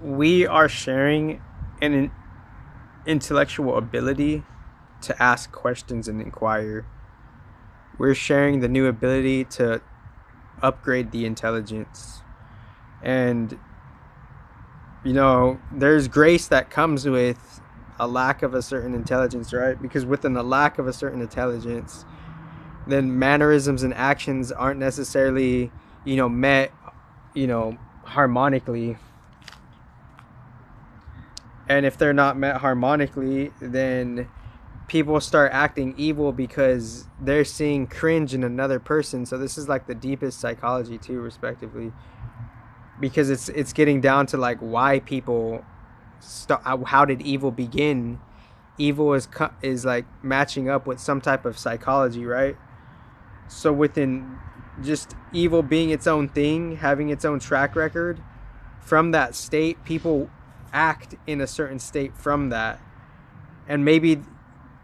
we are sharing an intellectual ability to ask questions and inquire. We're sharing the new ability to upgrade the intelligence. And, there's grace that comes with a lack of a certain intelligence, right? Because within the lack of a certain intelligence, then mannerisms and actions aren't necessarily, met, harmonically. And if they're not met harmonically, then people start acting evil because they're seeing cringe in another person. So this is like the deepest psychology too, respectively, because it's getting down to like why people start. How did evil begin? Evil is like matching up with some type of psychology, right? So within just evil being its own thing, having its own track record, from that state, people act in a certain state from that. And maybe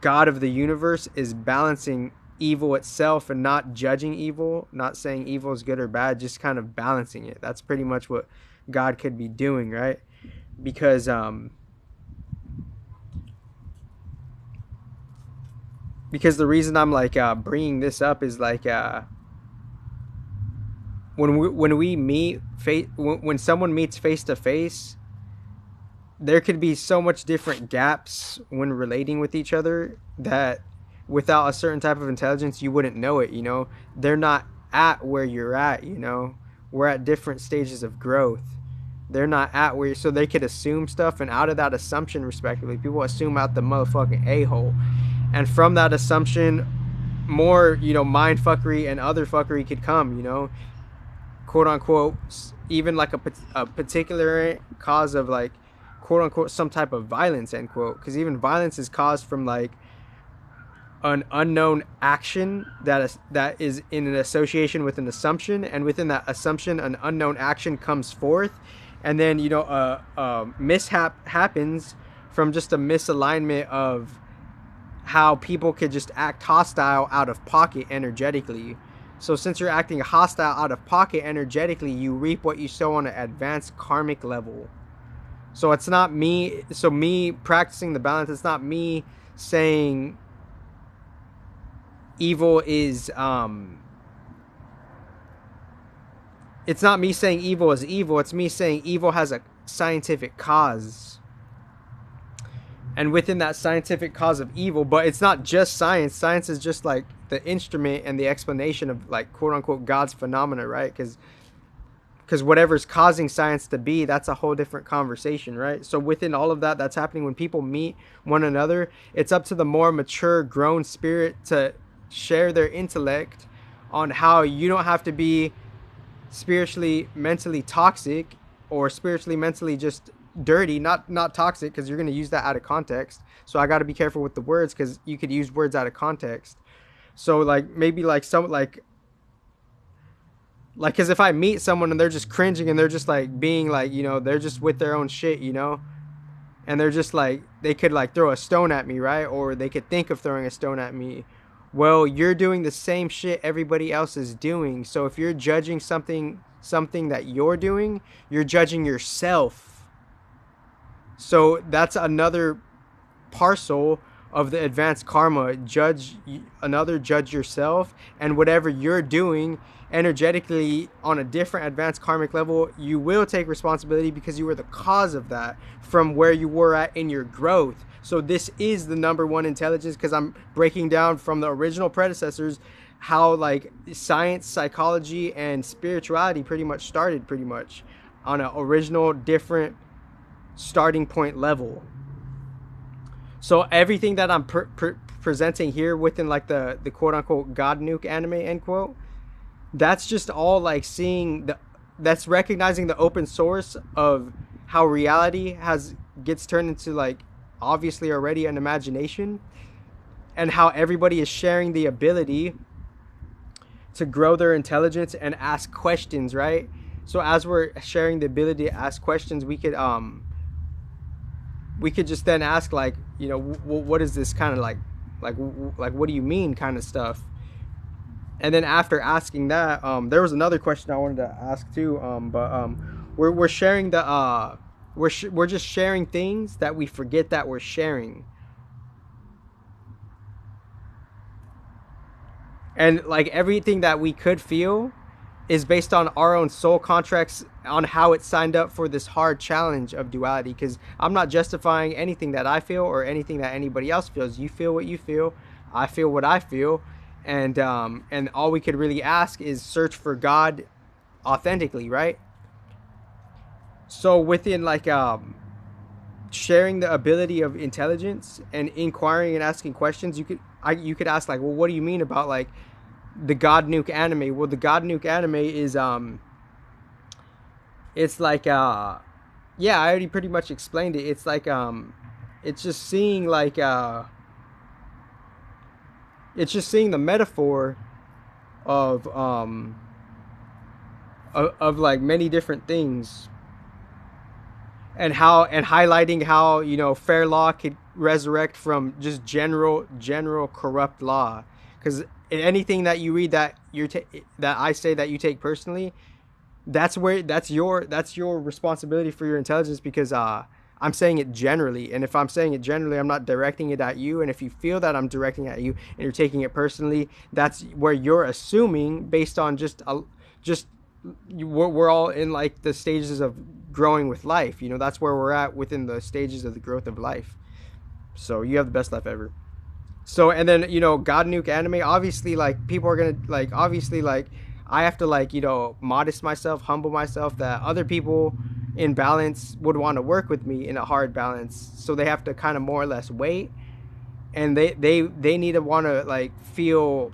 God of the universe is balancing evil itself and not judging evil, not saying evil is good or bad, just kind of balancing it. That's pretty much what God could be doing, right? Because the reason I'm like bringing this up is like when we meet when someone meets face to face, there could be so much different gaps when relating with each other that without a certain type of intelligence you wouldn't know it. They're not at where you're at. We're at different stages of growth. They're not at where, so they could assume stuff, and out of that assumption, respectively, people assume out the motherfucking a-hole, and from that assumption more mind fuckery and other fuckery could come, quote unquote, even like a particular cause of like quote unquote some type of violence, end quote, because even violence is caused from like an unknown action that is in an association with an assumption, and within that assumption an unknown action comes forth, and then a mishap happens from just a misalignment of how people could just act hostile out of pocket energetically. So since you're acting hostile out of pocket energetically, you reap what you sow on an advanced karmic level. So it's not me. So me practicing the balance, it's not me saying evil is it's not me saying evil is evil. It's me saying evil has a scientific cause. And within that scientific cause of evil, but it's not just science. Science is just like the instrument and the explanation of like quote unquote God's phenomena, right? Because whatever's causing science to be, that's a whole different conversation, right? So within all of that that's happening when people meet one another, it's up to the more mature, grown spirit to share their intellect on how you don't have to be spiritually, mentally toxic, or spiritually, mentally just dirty, not toxic, because you're going to use that out of context. So I got to be careful with the words, because you could use words out of context. So like maybe like some like because if I meet someone and they're just cringing and they're just like being like they're just with their own shit, and they're just like they could like throw a stone at me, right? Or they could think of throwing a stone at me. Well, you're doing the same shit everybody else is doing. So if you're judging something that you're doing, you're judging yourself. So that's another parcel of the advanced karma. Judge yourself, and whatever you're doing energetically on a different advanced karmic level, you will take responsibility because you were the cause of that from where you were at in your growth. So this is the number one intelligence, because I'm breaking down from the original predecessors how like science, psychology, and spirituality pretty much started pretty much on an original different starting point level. So everything that I'm presenting here within like the quote unquote Godnuke anime, end quote, that's just all like that's recognizing the open source of how reality gets turned into like obviously already an imagination, and how everybody is sharing the ability to grow their intelligence and ask questions, right? So as we're sharing the ability to ask questions, we could just then ask like, what is this kind of like what do you mean kind of stuff. And then after asking that, there was another question I wanted to ask too, but we're sharing We're just sharing things that we forget that we're sharing. And like everything that we could feel is based on our own soul contracts on how it signed up for this hard challenge of duality. Because I'm not justifying anything that I feel or anything that anybody else feels. You feel what you feel, I feel what I feel, and all we could really ask is search for God authentically, right? So within like sharing the ability of intelligence and inquiring and asking questions, you could ask like, well, what do you mean about like the Godnuke anime? Well, the Godnuke anime is it's like yeah, I already pretty much explained it. It's like it's just seeing like it's just seeing the metaphor of of like many different things, and how, and highlighting how, you know, fair law could resurrect from just general corrupt law. Because anything that you read that that I say that you take personally, that's your responsibility for your intelligence. Because I'm saying it generally, and if I'm saying it generally, I'm not directing it at you. And if you feel that I'm directing it at you and you're taking it personally, that's where you're assuming based on just we're all in like the stages of growing with life. You know, that's where we're at within the stages of the growth of life. So you have the best life ever. So, and then, you know, God Nuke anime, obviously like people are gonna like, obviously like I have to like, you know, modest myself, humble myself, that other people in balance would want to work with me in a hard balance. So they have to kind of more or less wait, and they need to want to like feel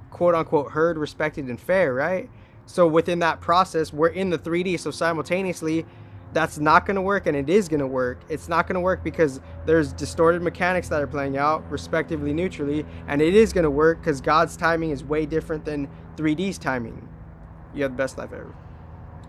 quote unquote heard, respected, and fair, right? So within that process, we're in the 3D. So simultaneously, that's not going to work, and it is going to work. It's not going to work because there's distorted mechanics that are playing out, respectively, neutrally, and it is going to work because God's timing is way different than 3D's timing. You have the best life ever.